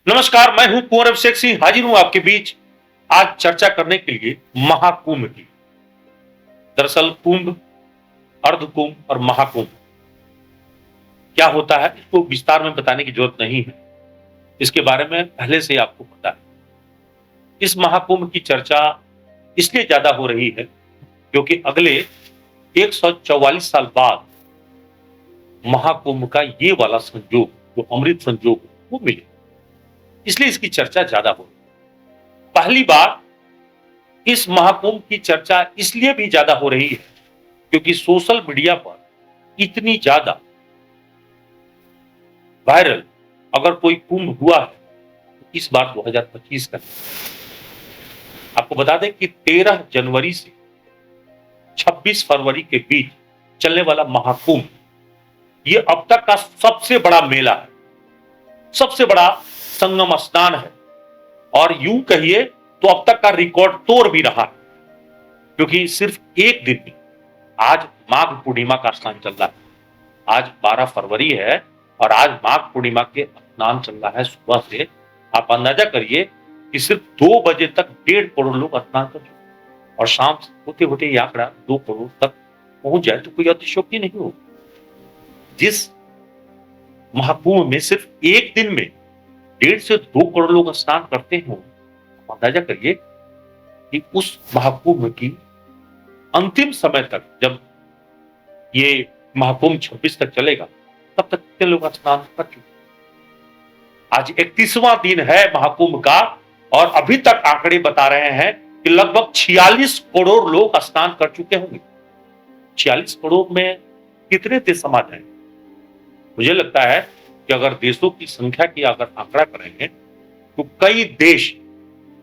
नमस्कार, मैं हूं कुंवर अभिषेक सिंह, हाजिर हूं आपके बीच आज चर्चा करने के लिए महाकुंभ की। दरअसल कुंभ, अर्धकुंभ और महाकुंभ क्या होता है इसको विस्तार में बताने की जरूरत नहीं है। इसके बारे में पहले से आपको पता है। इस महाकुंभ की चर्चा इसलिए ज्यादा हो रही है क्योंकि अगले 144 साल बाद महाकुंभ का ये वाला संयोग, जो अमृत संयोग, वो मिले, इसलिए इसकी चर्चा ज्यादा हो रही है। पहली बार इस महाकुंभ की चर्चा इसलिए भी ज्यादा हो रही है क्योंकि सोशल मीडिया पर इतनी ज्यादा वायरल अगर कोई कुंभ हुआ है तो इस बार 2025 का। आपको बता दें कि 13 जनवरी से 26 फरवरी के बीच चलने वाला महाकुंभ ये अब तक का सबसे बड़ा मेला है, सबसे बड़ा संगम स्नान है और यूं कहिए तो अब तक का रिकॉर्ड तोड़ भी रहा है क्योंकि सिर्फ एक दिन में आज माघ पूर्णिमा का स्नान चल रहा है। आज 12 फरवरी है और आज माघ पूर्णिमा के स्नान चल रहा है सुबह से। आप अंदाजा करिए कि सिर्फ 2 बजे तक 1.5 करोड़ लोग स्नान कर चुके और शाम होते होते ये आंकड़ा 2 करोड़ तक पहुंच जाए तो कोई अतिशयोक्ति नहीं हो। जिस महाकुंभ में सिर्फ एक दिन में 1.5 से 2 करोड़ लोग स्नान करते हो, अंदाजा करिए कि उस महाकुंभ की अंतिम समय तक, जब ये महाकुंभ 26 तक चलेगा, तब तक कितने लोग स्नान कर चुके। आज 31वां दिन है महाकुंभ का और अभी तक आंकड़े बता रहे हैं कि लगभग 46 करोड़ लोग स्नान कर चुके होंगे। 46 करोड़ में कितने देश समाज हैं? मुझे लगता है कि अगर देशों की संख्या की अगर आंकड़ा करेंगे तो कई देश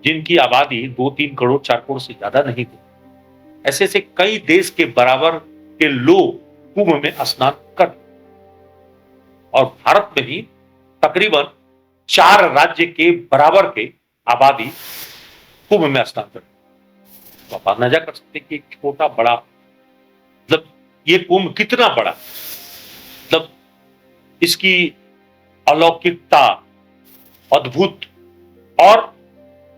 जिनकी आबादी 2-3 करोड़ 4 करोड़ से ज्यादा नहीं थी, ऐसे से कई देश के बराबर के लोग कुंभ में स्नान कर, और भारत में ही तकरीबन 4 राज्य के बराबर के आबादी कुंभ में स्नान कर। तो आप अंदाजा कर सकते कि छोटा बड़ा, मतलब ये कुंभ कितना बड़ा, मतलब इसकी अलौकिकता, अद्भुत और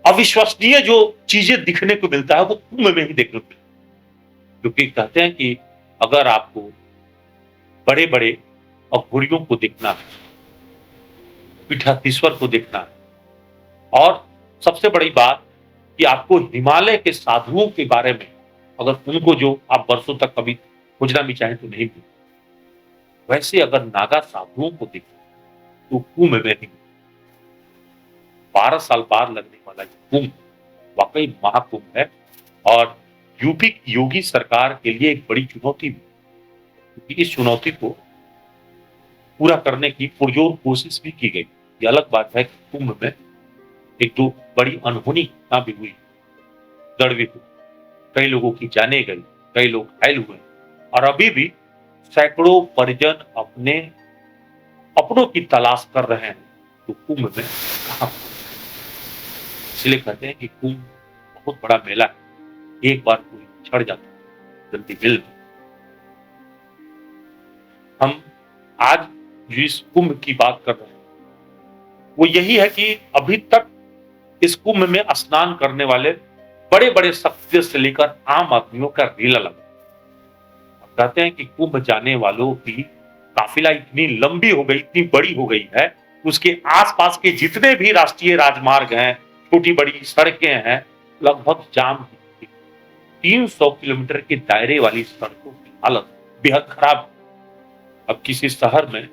अविश्वसनीय जो चीजें दिखने को मिलता है वो कुंभ में ही देखने को मिलता है। क्योंकि कहते हैं कि अगर आपको बड़े बड़े अघोरियों को देखना है, पीठाधीश्वर को देखना है, और सबसे बड़ी बात कि आपको हिमालय के साधुओं के बारे में, अगर उनको जो आप वर्षों तक कभी खोजना भी चाहें तो नहीं मिले, वैसे अगर नागा साधुओं को देखना तो कुंभ में ही। 12 साल बाद लगने वाला कुंभ वाकई महाकुंभ है और यूपी की योगी सरकार के लिए एक बड़ी चुनौती भी, क्योंकि इस चुनौती को पूरा करने की पुरजोर कोशिश भी की गई। ये अलग बात है कि कुंभ में एक दो बड़ी अनहोनी घटना भी हुई, दड़ भी हुई, कई लोगों की जाने गई, कई लोग घायल हुए और अभी भी सैकड़ों परिजन अपनों की तलाश कर रहे हैं तो कुंभ में कहां। इसलिए कहते हैं कि कुंभ बहुत बड़ा मेला है, एक बार कोई छड़ जाता है जल्दी मिल। हम आज जो इस कुंभ की बात कर रहे हैं वो यही है कि अभी तक इस कुंभ में स्नान करने वाले बड़े बड़े शख्सियत से लेकर आम आदमियों का रेला लगा। कहते हैं कि कुंभ जाने वालों की काफिला इतनी लंबी हो गई, इतनी बड़ी हो गई है, उसके आसपास के जितने भी राष्ट्रीय राजमार्ग हैं, छोटी बड़ी सड़कें हैं, लगभग जाम की। 300 किलोमीटर के दायरे वाली सड़कों की हालत बेहद खराब है। अब किसी शहर में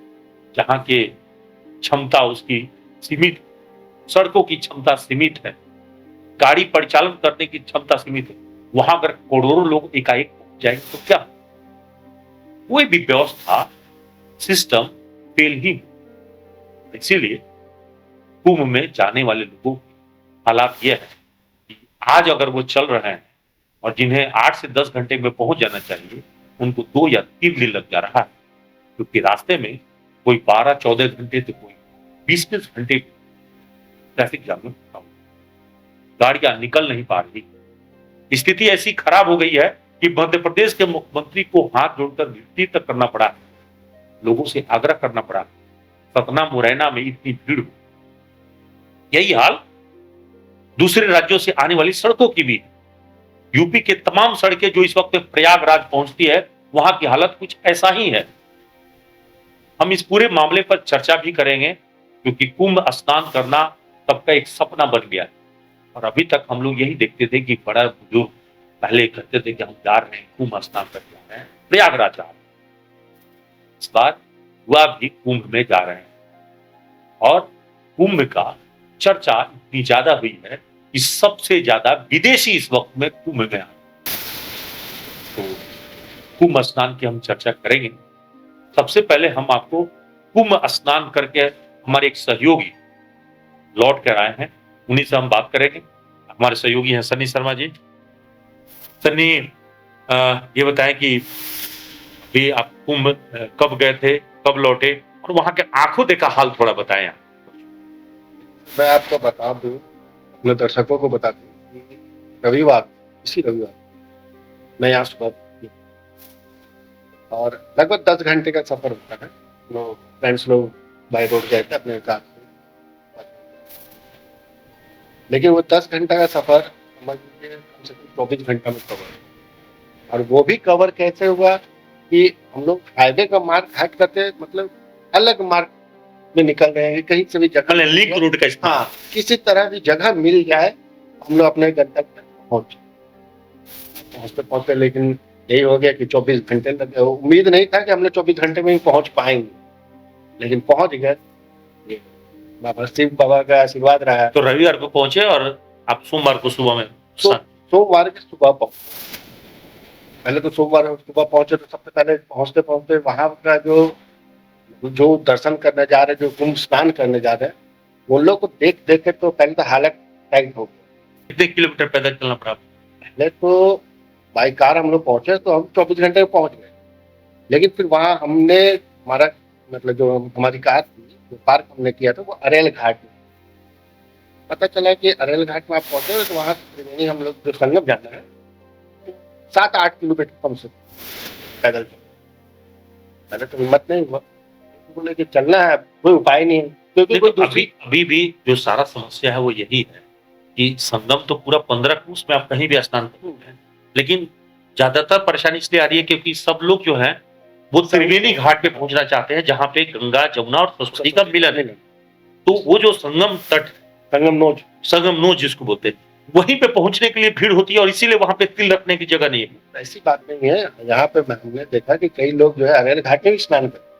जहां के क्षमता उसकी सीमित, सड़कों की क्षमता सीमित है, गाड़ी परिचालन करने की क्षमता सीमित है, वहां अगर करोड़ों लोग एकाएक पहुंच जाएंगे तो क्या? कोई भी व्यवस्था, सिस्टम फेल ही। इसीलिए कुंभ में जाने वाले लोगों की हालात यह है कि आज अगर वो चल रहे हैं और जिन्हें 8 से 10 घंटे में पहुंच जाना चाहिए, उनको 2 या 3 दिन लग जा रहा है, क्योंकि रास्ते में कोई 12-14 घंटे तो कोई 20-20 घंटे ट्रैफिक जाम में, गाड़ियां निकल नहीं पा रही। स्थिति ऐसी खराब हो गई है कि मध्य प्रदेश के मुख्यमंत्री को हाथ जोड़कर विनती तक करना पड़ा, लोगों से आग्रह करना पड़ा। सतना मुरैना में इतनी भीड़, यही हाल दूसरे राज्यों से आने वाली सड़कों की भी। यूपी के तमाम सड़कें जो इस वक्त प्रयागराज पहुंचती है, वहां की हालत कुछ ऐसा ही है। हम इस पूरे मामले पर चर्चा भी करेंगे, क्योंकि कुंभ स्नान करना सबका एक सपना बन गया है। और अभी तक हम लोग यही देखते थे कि बड़ा बुजुर्ग पहले कहते थे कि हम जा रहे हैं कुंभ स्नान करके आ रहे हैं, प्रयागराज जा रहे हैं। इस बार युवा भी कुंभ में जा रहे हैं, और कुंभ का चर्चा इतनी ज्यादा हुई है कि सबसे ज्यादा विदेशी इस वक्त में कुंभ में आ। तो कुंभ स्नान की हम चर्चा करेंगे। सबसे पहले हम आपको कुंभ स्नान करके हमारे एक सहयोगी लौट कर आए हैं, उन्हीं से हम बात करेंगे। हमारे सहयोगी हैं सन्नी शर्मा जी। सन्नी, ये बताएं कि भी आप कुंभ कब गए थे, कब लौटे, और वहां के आंखों देखा हाल थोड़ा बताएं आप। मैं आपको बता दूं, अपने दर्शकों को बता दूं कि रविवार, इसी रविवार मैं यहाँ सुबह और लगभग 10 घंटे का सफर होता है। लोग फ्रेंड्स लोग बाय रोड गए थे अपने कार से, लेकिन वो 10 घंटा का सफर समझ लीजिए कम से कम 24 घंटा में कवर। और वो भी कवर कैसे हुआ कि हम लोग हाईवे का मार्ग हट करते, मतलब अलग मार्ग में निकल रहे हैं, कहीं से भी जगह लिंक रोड का इस्तेमाल। हाँ, किसी तरह भी जगह मिल जाए हम लोग अपने गंतव्य पहुंचते। लेकिन यही हो गया कि 24 घंटे लगे। उम्मीद नहीं था कि हमने 24 घंटे में ही पहुंच पाएंगे, लेकिन पहुंच गए। बाबा शिव बाबा का आशीर्वाद रहा। तो रविवार को पहुंचे और आप सोमवार को सुबह में सोमवार के सुबह पहुंचे। पहले तो सोमवार सुबह पहुंचे, तो सबसे पहले पहुंचते पहुंचते वहां का जो दर्शन करने जा रहे, जो कुंभ स्नान करने जा रहे हैं, वो लोग को देख के तो पहले तो हालत टाइट हो गई। कितने किलोमीटर पैदल चलना पड़ा? पहले तो बाई कार हम लोग पहुंचे तो हम 24 घंटे में पहुंच गए, लेकिन फिर वहां हमने हमारा मतलब जो हमारी कार थी, जो पार्क हमने किया था वो अरेल घाट में। पता चला कि अरेल घाट में आप पहुंचे तो वहां त्रिवेणी हम लोग जो संगम जाना है 7-8 किलोमीटर कम से पैदल चले। पहले तो हिम्मत नहीं हुआ, बोले कि चलना है, कोई उपाय नहीं है, क्योंकि अभी भी जो सारा समस्या है वो यही है कि संगम तो पूरा 15 कोस में आप कहीं भी स्नान करते हैं, लेकिन ज्यादातर परेशानी इसलिए आ रही है क्योंकि सब लोग जो है वो त्रिवेणी घाट पे पहुंचना चाहते हैं, जहां पे गंगा जमुना और सरस्वती का मिलन है। तो वो जो संगम तट, संगम नोज जिसको बोलते हैं, वहीं पे पहुंचने के लिए भीड़ होती है, और इसीलिए वहां पे तिल रखने की जगह नहीं है। ऐसी बात नहीं है। यहाँ पे हमने देखा कि कई लोग जो है अरेल घाट में भी स्नान करते,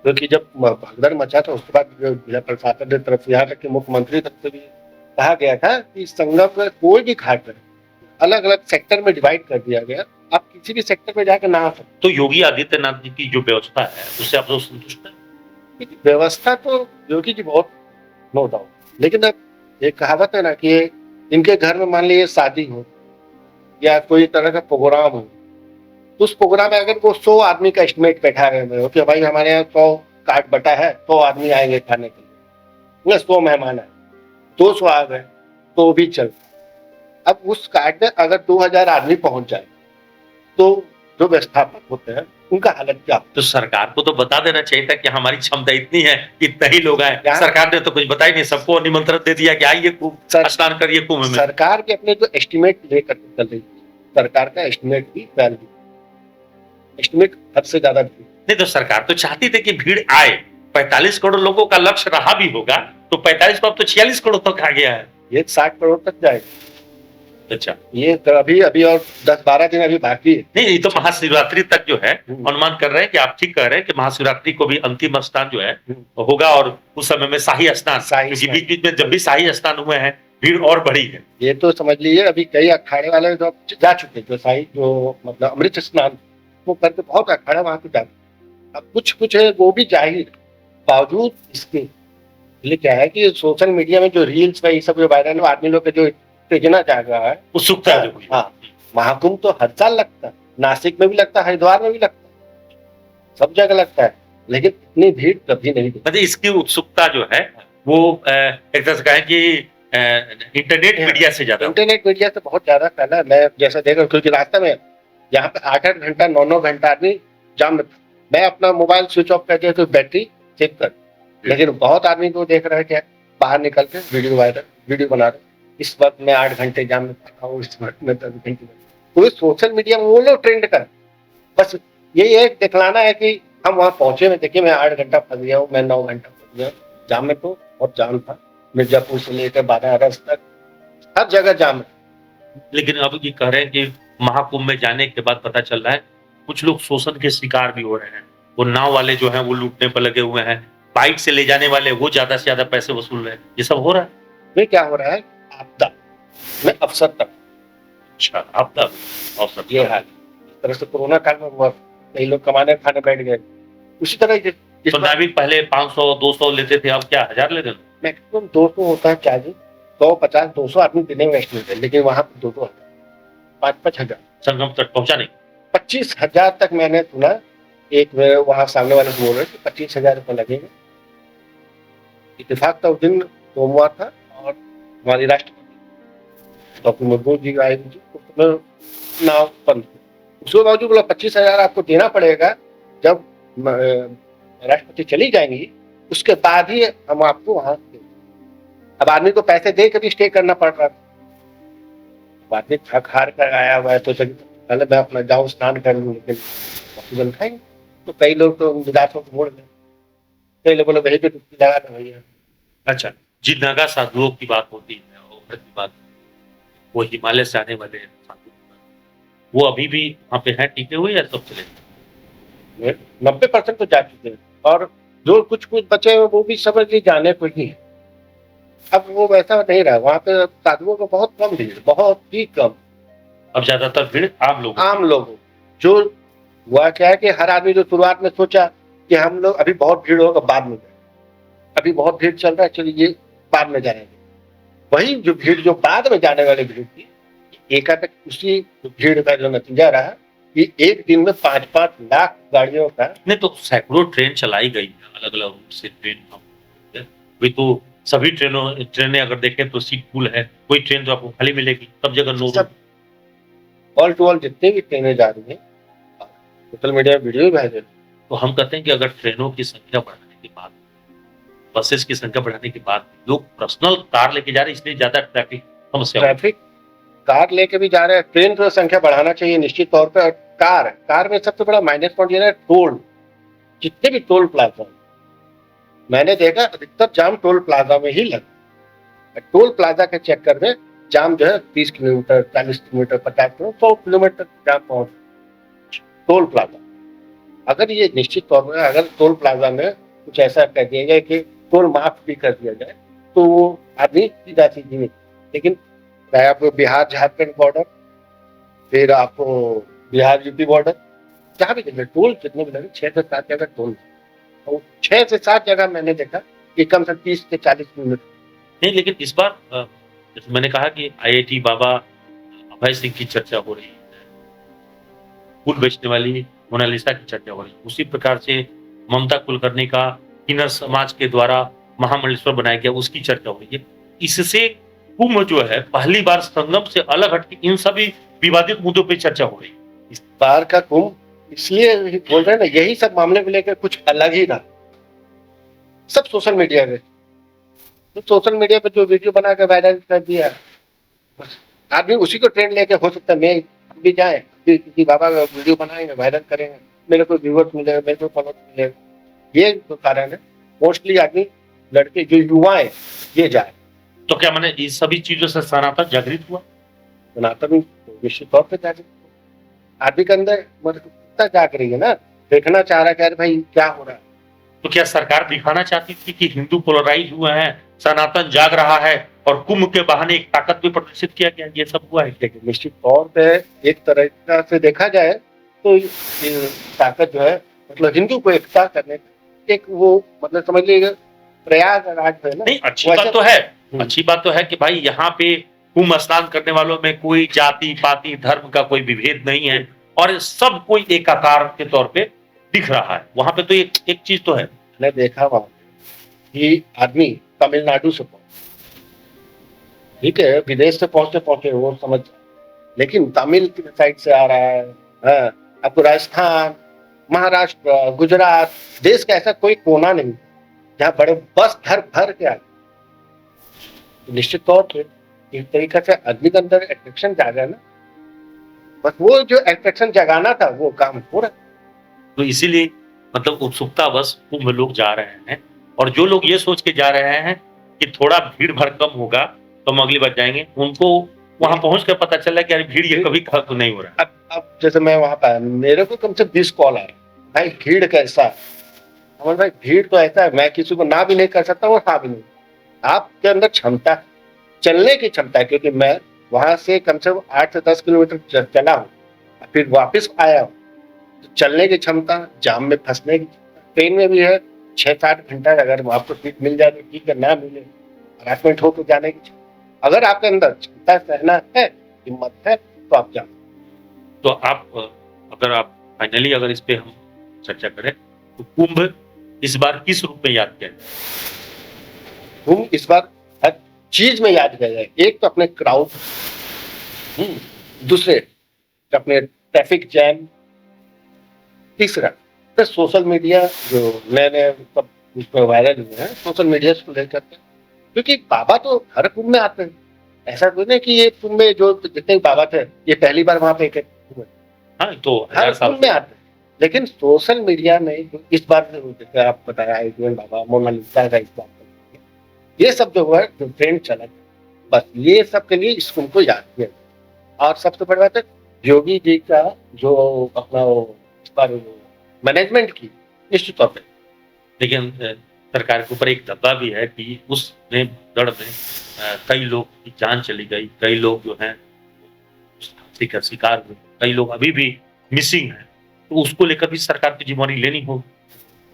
क्योंकि जब भगदड़ मचा था उसके बाद जो जिला प्रशासन की तरफ से, यहाँ तक कि मुख्यमंत्री तक से भी कहा गया था कि संगम का कोई भी घाट है अलग अलग सेक्टर में डिवाइड कर दिया गया, आप किसी भी सेक्टर में जाकर ना आ सकते। तो योगी आदित्यनाथ जी की जो व्यवस्था है उससे आप लोग संतुष्ट हैं? व्यवस्था तो योगी जी बहुत नो डाउट, लेकिन अब एक कहावत है ना कि इनके घर में मान लीजिए शादी हो या कोई तरह का प्रोग्राम हो, तो उस प्रोग्राम में अगर वो 100 आदमी का एस्टिमेट बैठा है कि भाई हमारे यहाँ 100 कार्ड बटा है, 100 आदमी आएंगे खाने के लिए, 100 मेहमान है, 200 आ गए तो भी चल। अब उस कार्ड में अगर 2000 आदमी पहुंच जाए तो जो व्यवस्थापक होते हैं उनका हालत क्या? तो सरकार को तो बता देना चाहिए था कि हमारी क्षमता इतनी है, इतना ही लोग आए। सरकार ने तो कुछ बताया नहीं, सबको निमंत्रण दे दिया कि आइए स्नान करिए कुंभ में। सरकार भी अपने जो एस्टिमेट लेकर चल रही है, सरकार का एस्टिमेट भी वैलिड, एस्टिमेट हद से ज्यादा नहीं। तो सरकार तो चाहती थी कि भीड़ आए, 45 करोड़ लोगों का लक्ष्य रहा भी होगा, तो 45 को अब तो 46 करोड़ तक आ गया है, ये 60 करोड़ तक जाएगा। अच्छा, ये तो अभी और 10-12 दिन अभी बाकी है। नहीं, ये तो महाशिवरात्रि तक जो है अनुमान कर रहे हैं कि आप ठीक कह रहे हैं कि महाशिवरात्रि को भी अंतिम स्नान जो है होगा, और उस समय में शाही स्नान, बीच बीच में जब भी शाही स्नान हुए हैं भीड़ और बढ़ी है। ये तो समझ लीजिए अभी कई अखाड़े वाले जो जा चुके, जो शाही जो मतलब अमृत स्नान वो करके बहुत अखाड़ा वहां पे जाते, अब कुछ है वो भी जाहिर। बावजूद इसके लिए क्या है कि सोशल मीडिया में जो रील्स ये सब जो वायरल हो, आदमी लोग के जो उत्तेजना जाग रहा है, उत्सुकता है। हाँ, महाकुंभ तो हर साल लगता है, नासिक में भी लगता है, हरिद्वार में भी लगता है, सब जगह लगता है, लेकिन इतनी भीड़ कभी नहीं। मतलब इसकी उत्सुकता जो है वो एक तरह से कहें कि इंटरनेट मीडिया से ज्यादा, इंटरनेट मीडिया से बहुत ज्यादा फैला। मैं जैसा देख रहा हूँ, क्योंकि रास्ते में यहाँ पे 8-8 घंटा 9-9 घंटा आदमी जाम में था, मैं अपना मोबाइल स्विच ऑफ करके तो बैटरी चेक कर, लेकिन बहुत आदमी को देख रहे थे बाहर निकल के वीडियो बना रहे, इस वक्त मैं 8 घंटे जाम में फंसा हूँ, इस वक्त मैं 10 घंटे। तो सोशल मीडिया में वो लोग ट्रेंड कर, बस यही एक दिखलाना है कि हम वहां पहुंचे में, देखिए मैं 8 घंटा फंस गया हूँ, मैं 9 घंटा फंस गया हूँ। जाम में तो बहुत जाम था, मिर्जापुर से लेकर बनारस तक हर जगह जाम है। लेकिन अब ये कह रहे हैं कि महाकुंभ में जाने के बाद पता चल रहा है कुछ लोग शोषण के शिकार भी हो रहे हैं। वो नाव वाले जो हैं वो लूटने पर लगे हुए हैं, बाइक से ले जाने वाले वो ज्यादा से ज्यादा पैसे वसूल रहे हैं। ये सब हो रहा है। में क्या हो रहा है, आपदा में अवसर तक। अच्छा, आपदा अवसर ये हाल इस तरह से कोरोना काल में हुआ, कई लोग कमाने खाने बैठ गए। उसी तरह तो नाविक पहले 500 200 लेते थे, अब क्या 1000 ले रहे हैं? मैक्सिमम 200 होता है चार्जेस, 150 200 आदमी दिन में एस्टिमेट है, लेकिन वहां पे 2-2 हजार 5-5 हजार संगम तक पहुंचाने 25,000 तक मैंने सुना। एक वहां सामने वाले से बोल रहे थे 25,000 रुपये लगेंगे। इत्तेफाक था उस दिन सोमवार था और हमारी राष्ट्रपति डॉक्टर मुर्मू जी आए जी, उसमें नाव बंद, उसके बावजूद बोला 25,000 आपको देना पड़ेगा, जब राष्ट्रपति चली जाएंगी उसके बाद ही हम आपको वहां देंगे। अब आदमी को पैसे दे के भी स्टे करना पड़ रहा था, आदमी थक हार कर आया हुआ है, तो पहले मैं अपना जाऊँ स्नान कर लूँ, लेकिन ऑक्सीजन खाएंगे। तो कई लोग तो निराश होकर मोड़ गए, कई लोग बोले वही पे डुबकी लगा दो भैया। अच्छा, जिन नागा साधुओं की बात होती है और की बात, वो हिमालय से आने वाले साधु, वो अभी भी वहाँ पे हैं टिके हुए या सब चले? 90% तो जा चुके हैं, और जो कुछ बचे हैं वो भी समझ ली जाने को ही है। अब वो वैसा नहीं रहा, वहाँ पे साधुओं को बहुत कम भीड़, बहुत ही कम। अब ज्यादातर भीड़ आम लोगों जो हुआ क्या है कि हर आदमी जो शुरुआत में सोचा कि हम लोग अभी बहुत भीड़ होगा बाद में जाए, अभी बहुत भीड़ चल रहा है चलिए बाद में जाएंगे, वही जो भीड़ जो बाद में जाने वाली भीड़ थी, एकाएक उसी भीड़ का जो नतीजा रहा कि एक दिन में 5-5 लाख गाड़ियों का। नहीं तो सैकड़ों ट्रेन चलाई गई है, अलग अलग रूट से ट्रेन। वे तो सभी ट्रेनें अगर देखें तो सीट फुल है, कोई ट्रेन तो आपको खाली मिलेगी, सब जगह नो। ऑल टू ऑल जितने भी ट्रेनें जा रही हैं, सोशल मीडिया वीडियो भेजे, तो हम कहते हैं कि अगर ट्रेनों की संख्या बढ़ाने के बाद, बसेस की संख्या बढ़ाने के बाद लोग पर्सनल कार लेके जा रहे हैं, इसलिए ज्यादा ट्रैफिक कार लेके भी जा रहे हैं। ट्रेन की संख्या बढ़ाना चाहिए निश्चित तौर पे। कार में सबसे बड़ा माइनस पॉइंट ये है टोल, जितने भी टोल प्लाजा मैंने देखा अधिकतर जाम टोल प्लाजा में ही लगा। टोल प्लाजा के चक्कर में जाम जो है 30 किलोमीटर 40 किलोमीटर 50 किलोमीटर 100 किलोमीटर जाम पहुंच टोल प्लाजा। अगर ये निश्चित तौर पर अगर टोल प्लाजा में कुछ ऐसा कर दिया जाए कि टोल माफ भी कर दिया जाए तो वो आदमी सीधा सीधी नहीं। लेकिन चाहे आपको बिहार झारखंड बॉर्डर, फिर आपको बिहार यूपी बॉर्डर, जहाँ भी जगह टोल जितने भी लगे 6 से 7 जगह टोल, और 6 से 7 जगह मैंने देखा कि कम से 30 से 40 किलोमीटर नहीं। लेकिन इस बार जैसे मैंने कहा कि IIT बाबा अभय सिंह की चर्चा हो रही है, फूल बेचने वाली मोनालिसा की चर्चा हो रही है, उसी प्रकार से ममता कुलकर्णी का किन्नर समाज के द्वारा महामंडलेश्वर बनाया गया उसकी चर्चा हो रही है। इससे कुंभ जो है पहली बार संगम से अलग हटके इन सभी विवादित मुद्दों पर चर्चा हो रही है। इस बार का कुंभ इसलिए बोल रहे हैं ना, यही सब मामले को लेकर कुछ अलग ही रहा। सब सोशल मीडिया पे, तो सोशल मीडिया पे जो वीडियो बना के वायरल कर दिया, बस आदमी उसी को ट्रेंड लेके, हो सकता है मैं भी जाए किसी बाबा का वीडियो बनाएंगे वायरल करेंगे, मेरे को व्यूअर्स मिलेगा, मेरे को फॉलोअर्स मिलेगा। ये तो कारण है मोस्टली आदमी लड़के जो युवा है ये जाए। तो क्या मैंने इन सभी चीजों से सनातन जागृत हुआ? सनातन निश्चित तौर पर जागृत, आदमी के अंदर मतलब जाग रही है ना, देखना चाह रहा है कि भाई क्या हो रहा है। तो क्या सरकार दिखाना चाहती थी कि हिंदू पोलराइज हुए हैं, सनातन जाग रहा है, और कुंभ के बहाने एक ताकत भी प्रदर्शित किया गया, ये सब हुआ है? लेकिन निश्चित तौर पे एक तरह से देखा जाए तो ताकत जो है मतलब हिंदू को एकता करने एक वो मतलब समझ लीजिए प्रयागराज है ना। नहीं, अच्छी बात तो है कि भाई यहाँ पे कुंभ स्नान करने वालों में कोई जाति पाति धर्म का कोई विभेद नहीं है, और सब कोई एकाकार के तौर पे दिख रहा है। वहां पे तो एक चीज तो है, मैंने देखा वहां कि आदमी तमिलनाडु से ठीक है, विदेश से पहुंचे वो समझ, लेकिन तमिल की साइड से आ रहा है, आपको राजस्थान महाराष्ट्र गुजरात, देश का ऐसा कोई कोना नहीं जहाँ बड़े बस भर के आ, तो निश्चित तौर पे एक तरीका से आदमी के अंदर अट्रैक्शन जागा है ना, बस वो जो अट्रैक्शन जगाना था वो काम हो रहा है। तो इसीलिए मतलब उत्सुकता बस कुंभ लोग जा रहे हैं, और जो लोग ये सोच के जा रहे हैं कि थोड़ा भीड़ भाड़ कम होगा तो हम अगली बार जाएंगे, उनको वहां पहुंच कर पता चला कि अरे भीड़ ये कभी खत्म नहीं हो रहा है। अब जैसे मैं वहां पर मेरे को कम से 20 कॉल आए, भाई भीड़ कैसा है? हमारे भाई भीड़ तो ऐसा है, मैं किसी को ना भी नहीं कर सकता और हाँ भी नहीं। आपके अंदर क्षमता है, चलने की क्षमता है, क्योंकि मैं वहां से कम से कम 8 से 10 किलोमीटर चला हूँ, फिर वापस आया हूँ। तो चलने की क्षमता, जाम में फंसने की क्षमता, ट्रेन में भी है 6-7 घंटा, अगर आपको सीट मिल जाए तो ठीक है, ना मिले हरासमेंट होकर जाने की क्षमता। अगर आपके अंदर क्षमता सहना है, हिम्मत है, तो आप जाओ। तो आप अगर आप फाइनली अगर इस पे हम चर्चा करें तो कुंभ इस बार किस रूप में याद किया जाए? तुम इस बार हर चीज में याद किया जाए। एक तो अपने क्राउड, दूसरे अपने ट्रैफिक जैम, तीसरा तो सोशल मीडिया जो नए नए सब उसमें वायरल हुए हैं, सोशल मीडिया को लेकर के। क्योंकि बाबा तो हर कुंभ में आते हैं, ऐसा कोई नहीं कि ये कुंभ में जो जितने भी बाबा थे ये पहली बार वहां पे हुए, हाँ, तो हर 1000 साल कुंभ में आते हैं। लेकिन सोशल मीडिया में जो इस बार जैसे आप बताया आयुष्मान बाबा, मोनालिसा का इस बार ये सब जो हुआ जो ट्रेंड चला, बस ये सब के लिए इस कुंभ को याद किया। और सबसे बड़ी बात है योगी जी का जो अपना इस बार मैनेजमेंट की, निश्चित तौर पे। लेकिन सरकार के ऊपर एक दबाव भी है कि उस में दड़ में कई लोग की जान चली गई, कई लोग जो हैं उस हादसे का शिकार हुए, कई लोग अभी भी मिसिंग हैं, तो उसको लेकर भी सरकार की जिम्मेदारी लेनी होगी।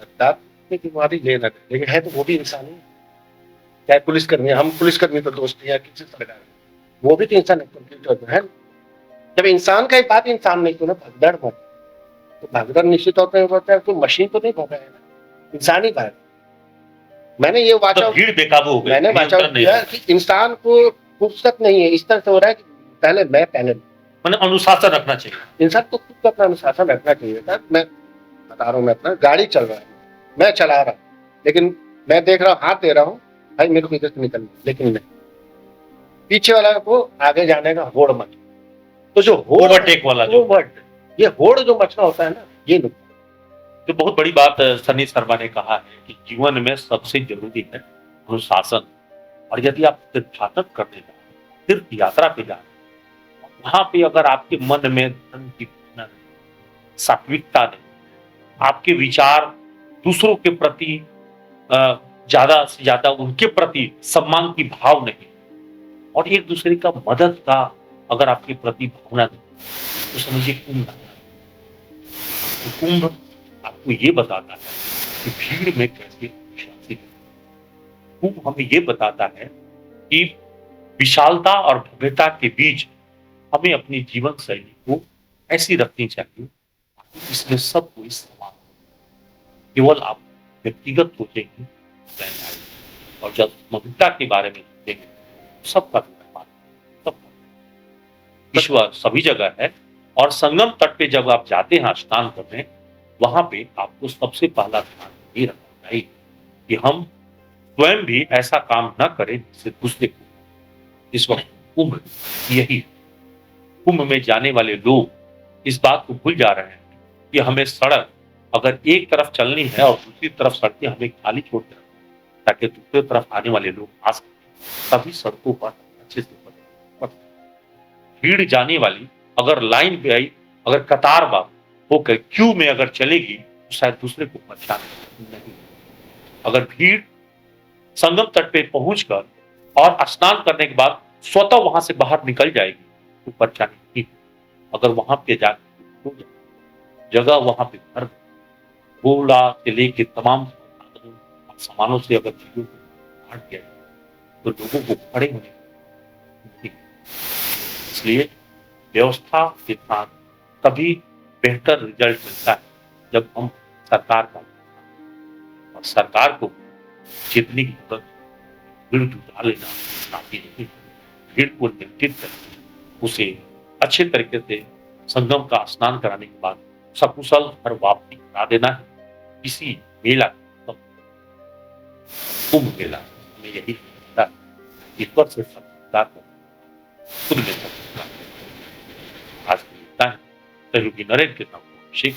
सरकार की जिम्मेदारी लेना है, लेकिन है तो वो भी इंसान ही, चाहे पुलिसकर्मी, हम पुलिसकर्मी तो दोस्त नहीं है किसी सरकार, वो भी तो इंसान है, कंप्यूटर है। जब इंसान का ही बात इंसान नहीं तो ना भगदड़ भर, तो भगदड़ निश्चित तौर पर होता है, तो मशीन तो नहीं भगा है ना, इंसान ही भाग। मैंने ये वाचा तो भीड़ बेकाबू हो गई, मैंने वाचा नियंत्रण नहीं किया रहा। कि इंसान को फुर्सत नहीं है, इस तरह से हो रहा है कि पहले मैं पहले मैंने अनुशासन रखना चाहिए। इंसान को खुद को अपना अनुशासन रखना चाहिए था। मैं बता रहा हूँ, मैं अपना गाड़ी चल रहा है, मैं चला रहा हूँ, लेकिन मैं देख रहा हूँ, हाथ दे रहा हूँ, भाई मेरे को इधर से निकलना, लेकिन नहीं, पीछे वाला को आगे जाने का होड़ मच। तो जो होड़ ओवरटेक वाला जो ये होड़ जो मचना होता है ना, ये नुकसान। तो बहुत बड़ी बात सनी शर्मा ने कहा है कि जीवन में सबसे जरूरी है अनुशासन, और यदि आप तीर्थयात्रा करने जा रहे हैं, तीर्थ यात्रा पे जा रहे हैं, वहां पे अगर आपके मन में धर्म की भावना नहीं, सात्विकता नहीं, आपके विचार दूसरों के प्रति ज्यादा से ज्यादा उनके प्रति सम्मान की भाव नहीं, और एक दूसरे का मदद का अगर आपके प्रति भावना नहीं, तो समझिए कुंभ नहीं। तो कुंभ आपको ये बताता है कि भीड़ में कैसे अनुशासित है। कुंभ हमें ये बताता है कि विशालता और भव्यता के बीच हमें अपनी जीवन शैली को ऐसी रखनी चाहिए कि इसमें सब कोई समान हो। केवल आप व्यक्तिगत सोचेंगे और जब मधुरता के बारे में सोचेंगे, सबका ईश्वर सभी जगह है। और संगम तट पे जब आप जाते हैं स्नान करने, वहां पे आपको सबसे पहला ध्यान ये रखना चाहिए कि हम स्वयं भी ऐसा काम न करें जिससे दूसरे को। इस वक्त कुंभ यही है। कुंभ में जाने वाले लोग इस बात को भूल जा रहे हैं कि हमें सड़क अगर एक तरफ चलनी है और दूसरी तरफ सड़कें हमें खाली छोड़ दें, ताकि दूसरी तरफ आने वाले लोग आ सकें। सभी सड़कों पर अच्छे से भीड़ जाने वाली अगर लाइन पे आई, अगर कतार होकर क्यू में अगर चलेगी, तो शायद दूसरे को परेशानी नहीं। अगर भीड़ संगम तट पे पहुंचकर और स्नान करने के बाद स्वतः वहां से बाहर निकल जाएगी, तो परेशानी नहीं। अगर वहां पे जाकर जगह वहां पे घर घोड़ा से लेके तमाम सामानों से अगर चीजों को काट गया, तो लोगों को खड़े होने नहीं। इसलिए व्यवस्था के साथ तभी बेहतर रिजल्ट मिलता है जब हम सरकार का, और सरकार को जितनी जरूरत भीड़ जुटा लेना काफी नहीं, भीड़ को नियंत्रित करके उसे अच्छे तरीके से संगम का स्नान कराने के बाद सकुशल घर वापसी करा देना है। किसी मेला कुंभ मेला हमें यही ईश्वर से सत्कार खुद में सत्कार। आज के लिए इतना है। सहयोगी नरेंद्र के नाम को अभिषेक